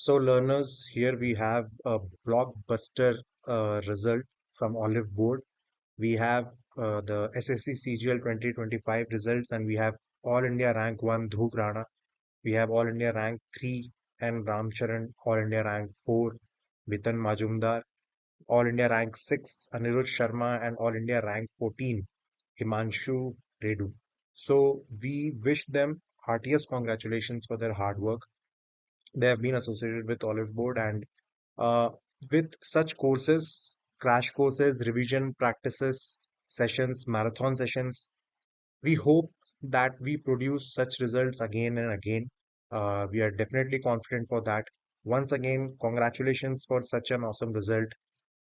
So learners, here we have a blockbuster result from Oliveboard. We have the SSC CGL 2025 results, and we have All India Rank 1 Dhruv Rana. We have All India Rank 3 N Ramcharan, All India Rank 4 Bitan Majumdar, All India Rank 6 Anirudh Sharma, and All India Rank 14 Himanshu Redu. So we wish them heartiest congratulations for their hard work. They have been associated with Oliveboard, and uh, with such courses, crash courses, revision practices, sessions, marathon sessions, we hope that we produce such results again and again. We are definitely confident for that. Once again, congratulations for such an awesome result.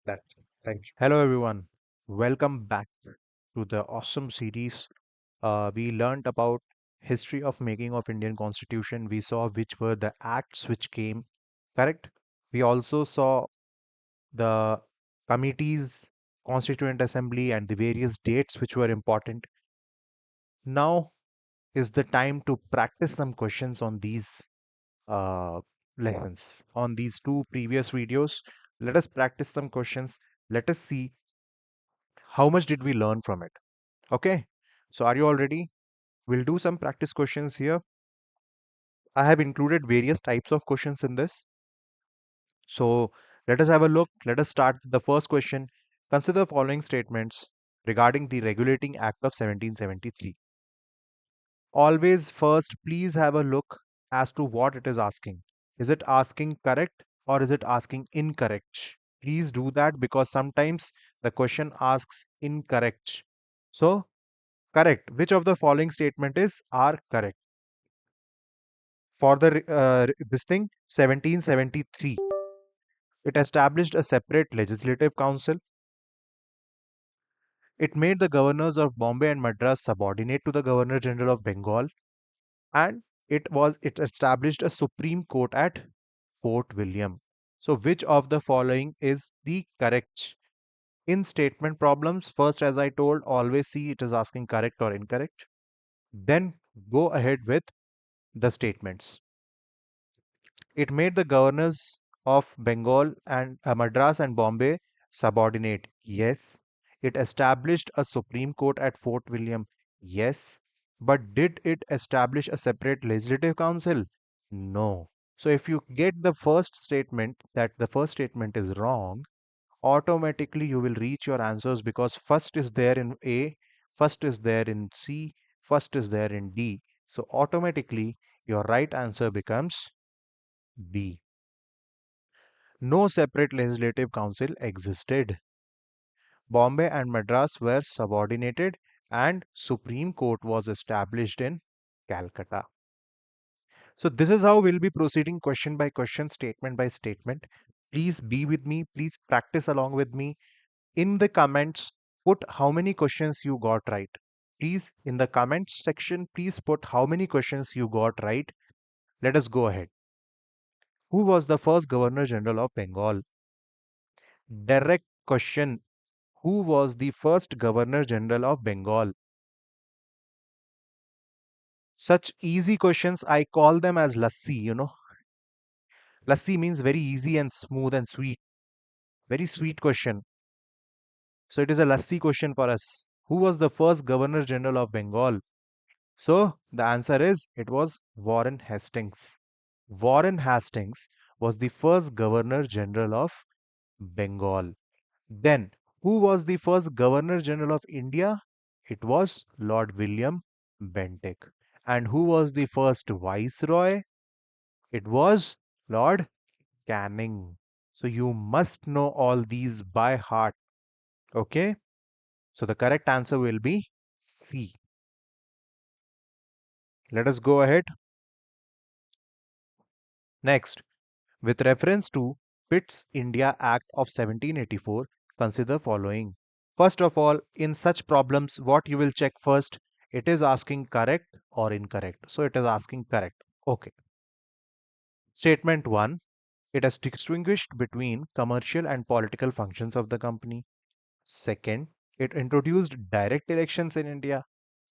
That's it. Thank you. Hello everyone, welcome back to the awesome series. We learned about history of making of Indian Constitution. We saw which were the acts which came, correct? We also saw the committees, Constituent Assembly, and the various dates which were important. Now is the time to practice some questions on these uh, lessons, on these two previous videos. Let us practice some questions. Let us see how much did we learn from it. Okay, so are you all ready? We'll do some practice questions here. I have included various types of questions in this. So let us have a look. Let us start with the first question. Consider the following statements regarding the Regulating Act of 1773. Always first, please have a look as to what it is asking. Is it asking correct or is it asking incorrect? Please do that because sometimes the question asks incorrect. So, correct. Which of the following statement is are correct? For the this thing 1773, it established a separate legislative council. It made the governors of Bombay and Madras subordinate to the Governor General of Bengal, and it established a Supreme Court at Fort William. So which of the following is the correct? In statement problems, first, as I told, always see it is asking correct or incorrect. Then go ahead with the statements. It made the governors of Bengal and Madras and Bombay subordinate. Yes. It established a Supreme Court at Fort William. Yes. But did it establish a separate legislative council? No. So if you get the first statement that the first statement is wrong, automatically you will reach your answers because first is there in A, first is there in C, first is there in D. So automatically your right answer becomes B. No separate legislative council existed. Bombay and Madras were subordinated and Supreme Court was established in Calcutta. So this is how we'll be proceeding question by question, statement by statement. Please be with me. Please practice along with me. In the comments, put how many questions you got right. Please, in the comments section, please put how many questions you got right. Let us go ahead. Who was the first Governor General of Bengal? Direct question. Who was the first Governor General of Bengal? Such easy questions, I call them as lassi. Lassi means very easy and smooth and sweet. Very sweet question. So it is a lassi question for us. Who was the first Governor General of Bengal? So the answer is it was Warren Hastings. Warren Hastings was the first Governor General of Bengal. Then, who was the first Governor General of India? It was Lord William Bentinck. And who was the first Viceroy? It was Lord Canning. So you must know all these by heart. Okay? So the correct answer will be C. Let us go ahead. Next, with reference to Pitt's India Act of 1784, consider following. First of all, in such problems, what you will check first, it is asking correct or incorrect. So it is asking correct. Okay. Statement 1, it has distinguished between commercial and political functions of the company. Second, it introduced direct elections in India.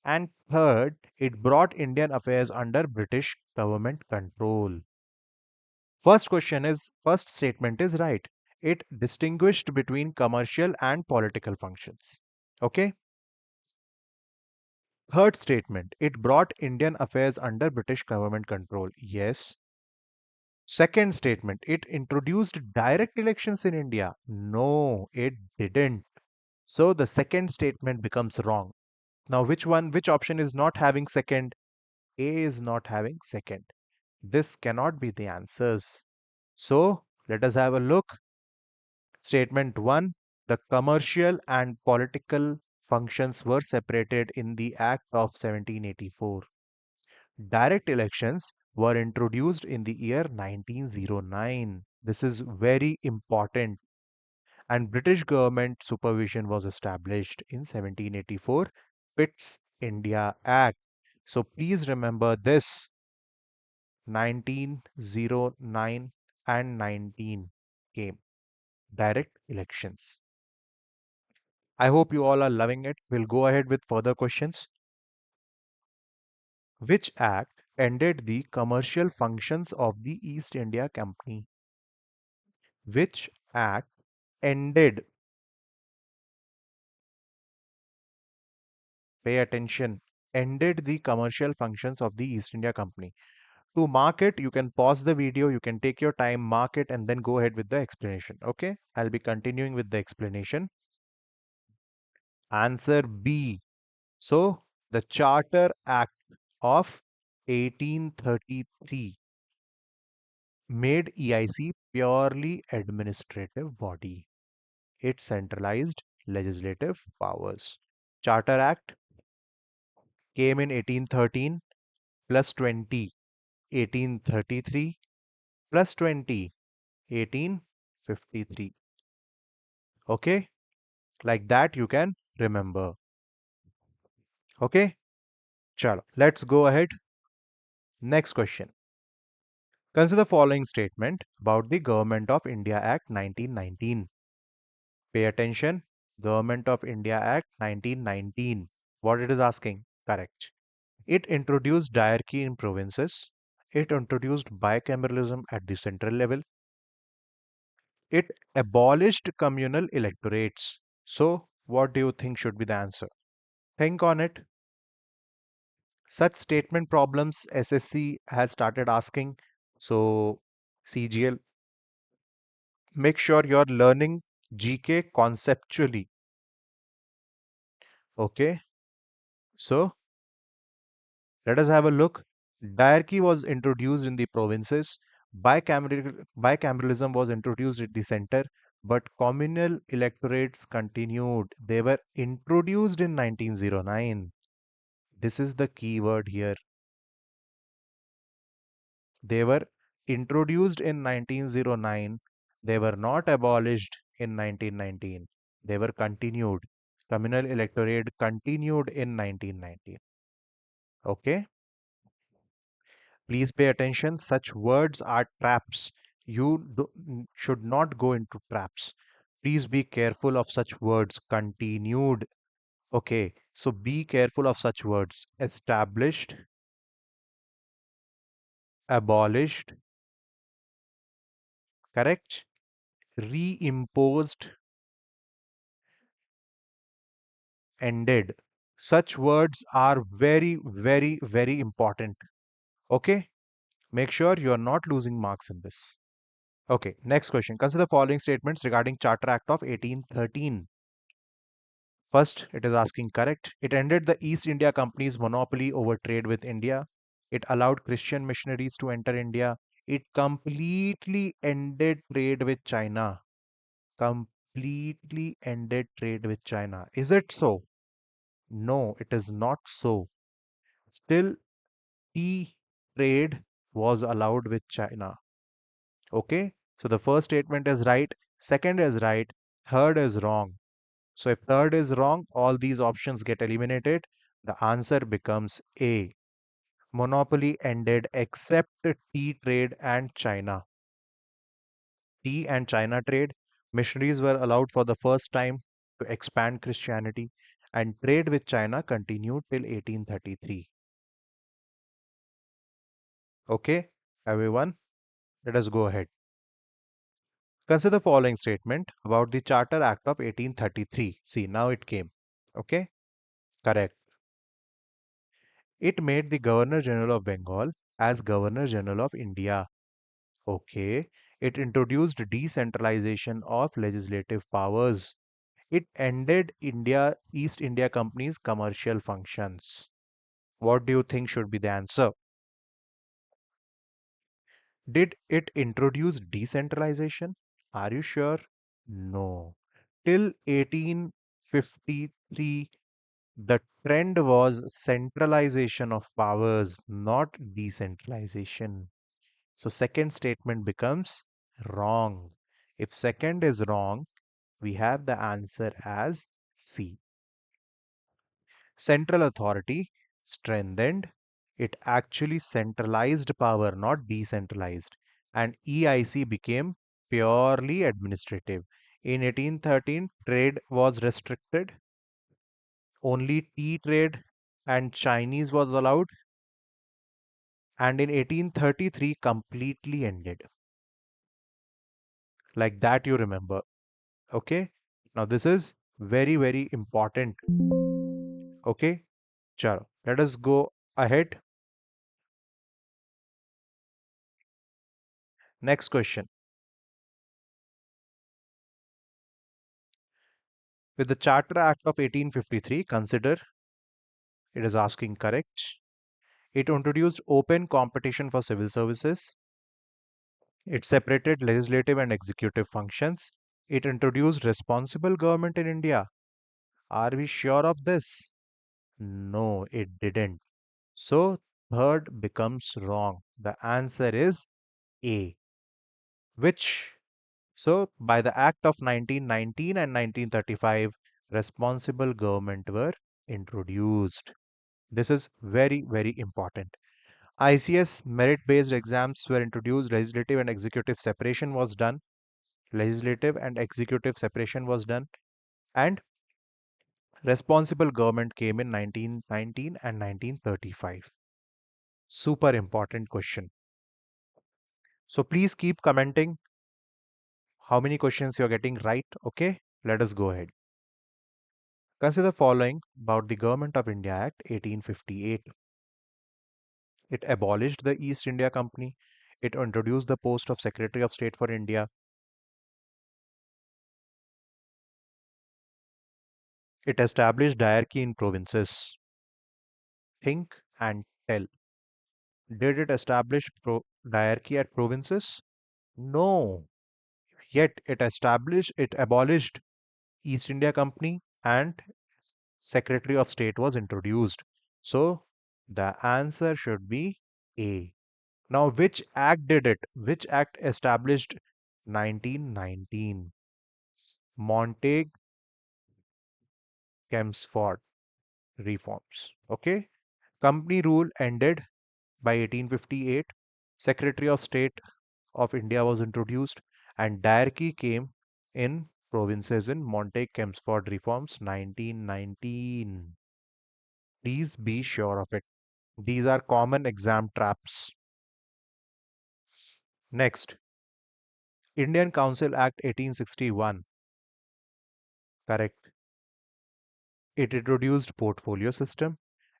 And third, it brought Indian affairs under British government control. First statement is right. It distinguished between commercial and political functions. Okay. Third statement, it brought Indian affairs under British government control. Yes. Second statement, it introduced direct elections in India. No, it didn't. So the second statement becomes wrong. Now, which option is not having second? A is not having second. This cannot be the answers. So let us have a look. Statement 1, the commercial and political functions were separated in the Act of 1784. Direct elections were introduced in the year 1909. This is very important. And British government supervision was established in 1784, Pitt's India Act. So please remember this, 1909 and 19 came direct elections. I hope you all are loving it. We'll go ahead with further questions. Which act ended the commercial functions of the East India Company? Which act ended, pay attention, ended the commercial functions of the East India Company? To mark it, you can pause the video, you can take your time, mark it, and then go ahead with the explanation. Okay, I'll be continuing with the explanation. Answer B. So, the Charter Act of 1833 made EIC purely administrative body. It centralized legislative powers. Charter Act came in 1813 plus 20, 1833 plus 20, 1853. Okay, like that you can remember. Okay, chalo, let's go ahead. Next question. Consider the following statement about the Government of India Act 1919. Pay attention. Government of India Act 1919. What it is asking? Correct. It introduced diarchy in provinces. It introduced bicameralism at the central level. It abolished communal electorates. So, what do you think should be the answer? Think on it. Such statement problems SSC has started asking. So, CGL, make sure you're learning GK conceptually. Okay, so let us have a look. Diarchy was introduced in the provinces, bicameralism was introduced at the center, but communal electorates continued. They were introduced in 1909. This is the key word here. They were introduced in 1909. They were not abolished in 1919. They were continued. Communal electorate continued in 1919. Okay? Please pay attention. Such words are traps. Should not go into traps. Please be careful of such words. Continued. Okay, so be careful of such words. Established, abolished, correct? Reimposed, ended. Such words are very, very, very important. Okay, make sure you are not losing marks in this. Okay, next question. Consider the following statements regarding Charter Act of 1813. First, it is asking correct. It ended the East India Company's monopoly over trade with India. It allowed Christian missionaries to enter India. It completely ended trade with China. Completely ended trade with China. Is it so? No, it is not so. Still, tea trade was allowed with China. Okay, so the first statement is right, second is right, third is wrong. So if third is wrong, all these options get eliminated. The answer becomes A. Monopoly ended except tea trade and China. Tea and China trade, missionaries were allowed for the first time to expand Christianity, and trade with China continued till 1833. Okay, everyone. Let us go ahead. Consider the following statement about the Charter Act of 1833. See, now it came. Okay, correct. It made the Governor General of Bengal as Governor General of India. Okay. It introduced decentralization of legislative powers. It ended East India Company's commercial functions. What do you think should be the answer? Did it introduce decentralization? Are you sure? No. Till 1853, the trend was centralization of powers, not decentralization. So second statement becomes wrong. If second is wrong, we have the answer as C. Central authority strengthened. It actually centralized power, not decentralized. And EIC became purely administrative. In 1813, trade was restricted. Only tea trade and Chinese was allowed. And in 1833, completely ended. Like that, you remember. Okay. Now, this is very, very important. Okay. Chalo. Let us go ahead. Next question. With the Charter Act of 1853, consider it is asking correct. It introduced open competition for civil services. It separated legislative and executive functions. It introduced responsible government in India. Are we sure of this? No, it didn't. So, third becomes wrong. The answer is A, which, so by the Act of 1919 and 1935, responsible government were introduced. This is very, very important. ICS merit-based exams were introduced. Legislative and executive separation was done. Legislative and executive separation was done. And responsible government came in 1919 and 1935. Super important question. So please keep commenting how many questions you're getting right. Okay, let us go ahead. Consider the following about the Government of India Act 1858. It abolished the East India Company. It introduced the post of Secretary of State for India. It established diarchy in provinces. Think and tell. Did it establish diarchy at provinces? No. Yet it abolished East India Company and Secretary of State was introduced. So the answer should be A. Now, which act did it? Which act established 1919? Montague Chelmsford reforms. Okay. Company rule ended by 1858. Secretary of State of India was introduced, and diarchy came in provinces in Montague Chelmsford reforms 1919. Please be sure of it. These are common exam traps. Next, Indian Council Act 1861. Correct. It introduced portfolio system.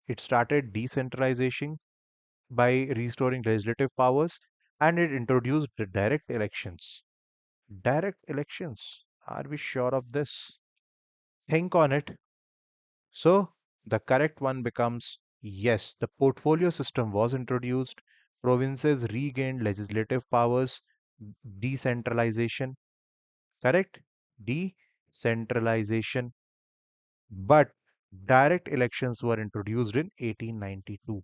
It started decentralization by restoring legislative powers, and it introduced the direct elections. Direct elections. Are we sure of this? Think on it. So the correct one becomes yes, the portfolio system was introduced. Provinces regained legislative powers. Decentralization. Correct? Decentralization. But direct elections were introduced in 1892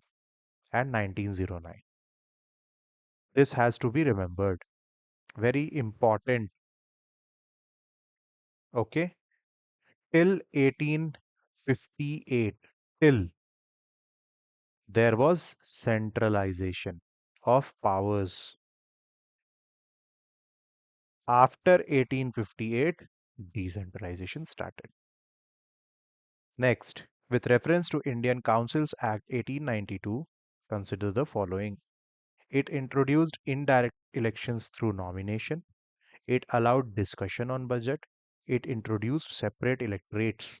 and 1909. This has to be remembered. Very important. Okay? Till 1858, till there was centralization of powers. After 1858, decentralization started. Next, with reference to Indian Councils Act 1892, consider the following. It introduced indirect elections through nomination. It allowed discussion on budget. It introduced separate electorates.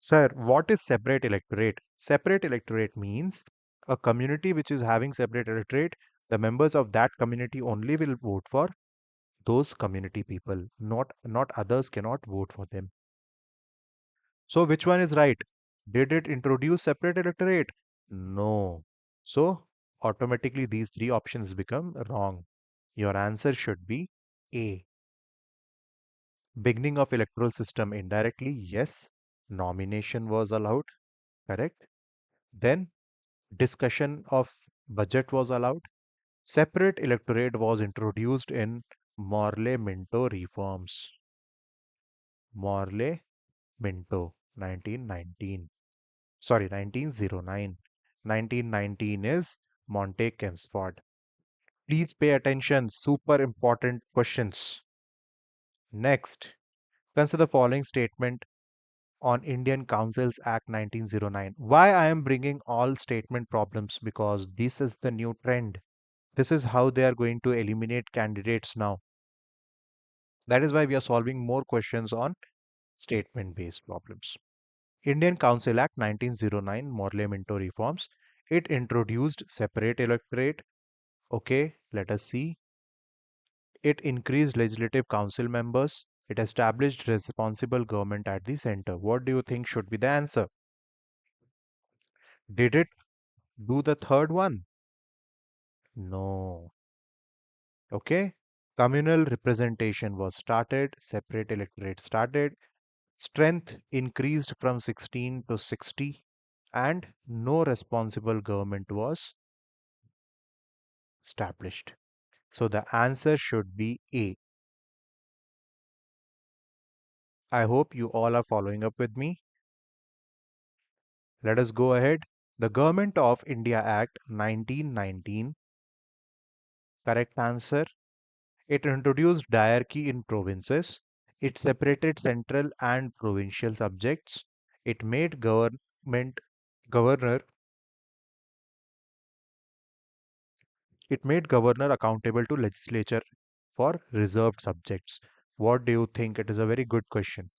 Sir, what is separate electorate? Separate electorate means a community which is having separate electorate, the members of that community only will vote for those community people, not others cannot vote for them. So which one is right? Did it introduce separate electorate? No. So automatically these three options become wrong. Your answer should be A. Beginning of electoral system indirectly, yes. Nomination was allowed, correct. Then discussion of budget was allowed. Separate electorate was introduced in Morley Minto reforms. Morley Minto, 1919. Sorry, 1909. 1919 is Monte Kempsford. Please pay attention, super important questions. Next, consider the following statement on Indian Councils Act 1909. Why I am bringing all statement problems? Because this is the new trend. This is how they are going to eliminate candidates now. That is why we are solving more questions on statement based problems. Indian Council Act 1909 Morley Minto reforms. It introduced separate electorate. Okay, let us see. It increased legislative council members. It established responsible government at the center. What do you think should be the answer? Did it do the third one? No. Okay. Communal representation was started, separate electorate started, strength increased from 16 to 60, and no responsible government was established. So the answer should be A. I hope you all are following up with me. Let us go ahead. The Government of India Act 1919, correct answer. It introduced diarchy in provinces. It separated central and provincial subjects. It made governor it made governor accountable to legislature for reserved subjects. What do you think? It is a very good question.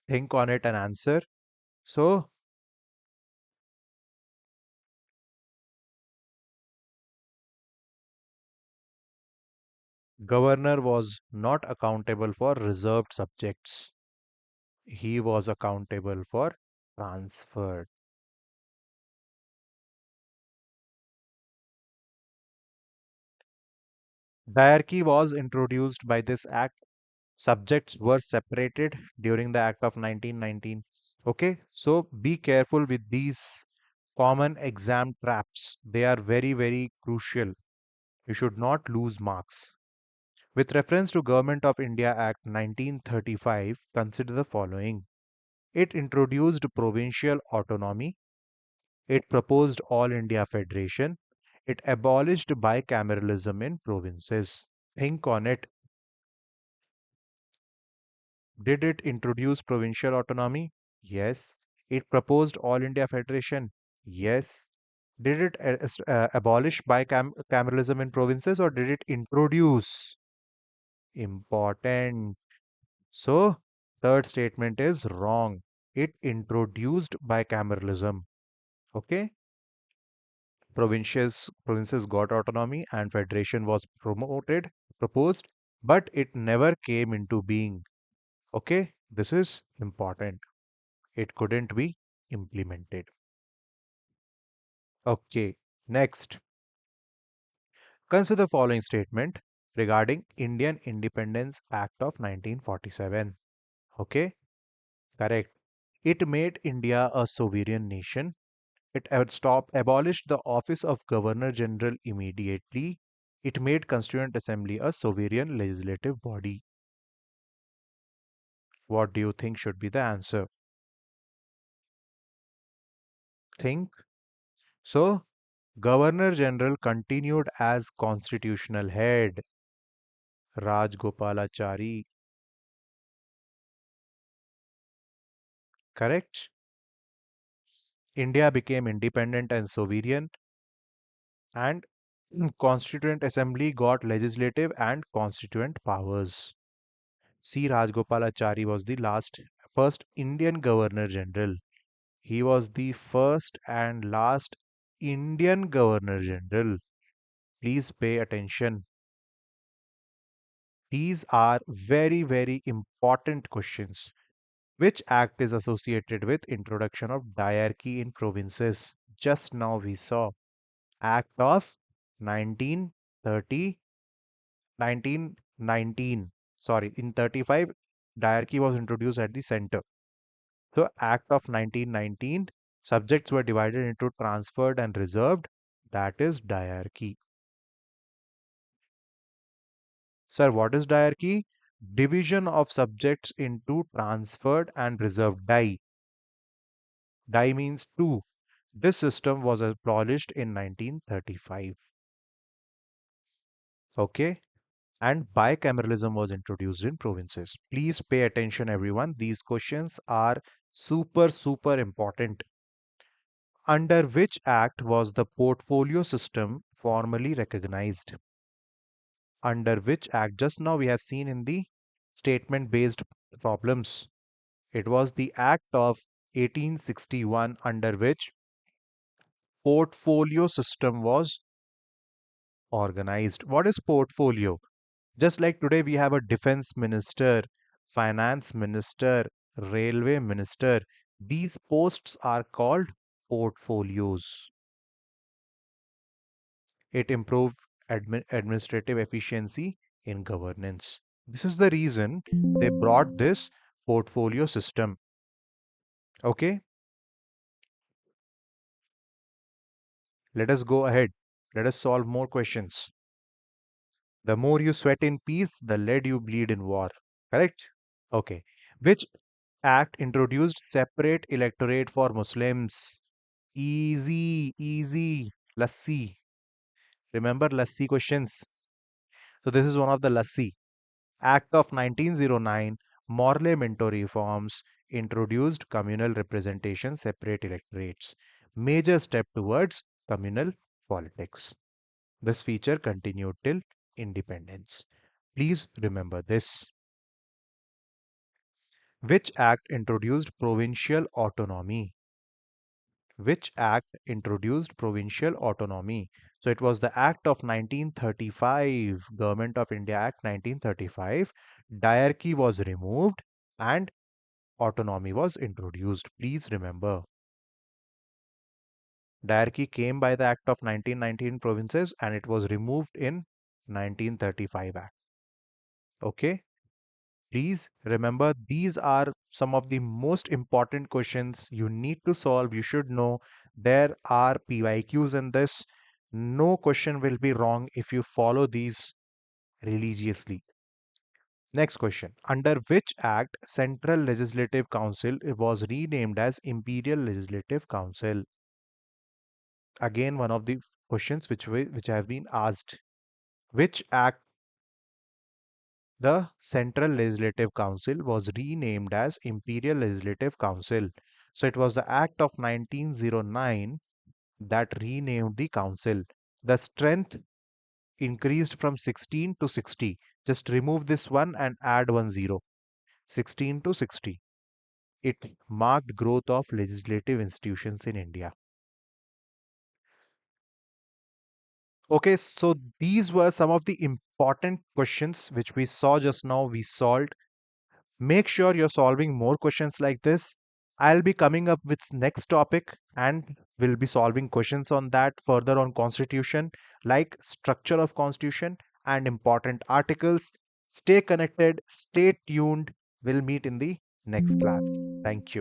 Think on it and answer. So, governor was not accountable for reserved subjects. He was accountable for transferred. Diarchy was introduced by this act. Subjects were separated during the act of 1919. Okay, so be careful with these common exam traps. They are very, very crucial. You should not lose marks. With reference to Government of India Act 1935, consider the following. It introduced provincial autonomy. It proposed All India Federation. It abolished bicameralism in provinces. Think on it. Did it introduce provincial autonomy? Yes. It proposed All India Federation? Yes. Did it abolish bicameralism in provinces or did it introduce? Important. So, third statement is wrong. It introduced bicameralism. Okay? Provinces got autonomy and federation was proposed, but it never came into being. Okay? This is important. It couldn't be implemented. Okay, next. Consider the following statement regarding Indian Independence Act of 1947. Okay, correct. It made India a sovereign nation. It abolished the office of Governor General immediately. It made Constituent Assembly a sovereign legislative body. What do you think should be the answer? Think. So, Governor General continued as constitutional head. Rajgopalachari, correct? India became independent and sovereign, and Constituent Assembly got legislative and constituent powers. C. Rajgopalachari was the first Indian Governor General. He was the first and last Indian Governor General. Please pay attention. These are very, very important questions. Which act is associated with introduction of diarchy in provinces? Just now we saw Act of 1930, 1919. Sorry, in 35, diarchy was introduced at the center. So, Act of 1919, subjects were divided into transferred and reserved. That is diarchy. Sir, what is diarchy? Division of subjects into transferred and reserved. Die means two. This system was abolished in 1935. Okay. And bicameralism was introduced in provinces. Please pay attention, everyone. These questions are super, super important. Under which act was the portfolio system formally recognized? Under which act? Just now we have seen in the statement based problems. It was the Act of 1861 under which portfolio system was organized. What is portfolio? Just like today we have a defense minister, finance minister, railway minister. These posts are called portfolios. It improved administrative efficiency in governance. This is the reason they brought this portfolio system. Okay, let us go ahead. Let us solve more questions. The more you sweat in peace, the lead you bleed in war. Correct? Okay. Which act introduced separate electorate for Muslims? Easy, easy. Lassi. Remember Lassi questions? So this is one of the Lassi. Act of 1909, Morley-Minto reforms introduced communal representation, separate electorates. Major step towards communal politics. This feature continued till independence. Please remember this. Which act introduced provincial autonomy? Which act introduced provincial autonomy? So it was the Act of 1935, Government of India Act 1935. Diarchy was removed and autonomy was introduced. Please remember. Diarchy came by the Act of 1919 provinces and it was removed in 1935 Act. Okay. Please remember, these are some of the most important questions you need to solve. You should know there are PYQs in this. No question will be wrong if you follow these religiously. Next question. Under which act Central Legislative Council was renamed as Imperial Legislative Council? Again, one of the questions which have been asked. Which act the Central Legislative Council was renamed as Imperial Legislative Council. So it was the Act of 1909 that renamed the council. The strength increased from 16 to 60. Just remove this one and add 10. 16 to 60. It marked growth of legislative institutions in India. Okay, so these were some of the important questions which we saw just now. We solved. Make sure you're solving more questions like this. I'll be coming up with next topic and we'll be solving questions on that further on constitution, like structure of constitution and important articles. Stay connected, stay tuned. We'll meet in the next class. Thank you.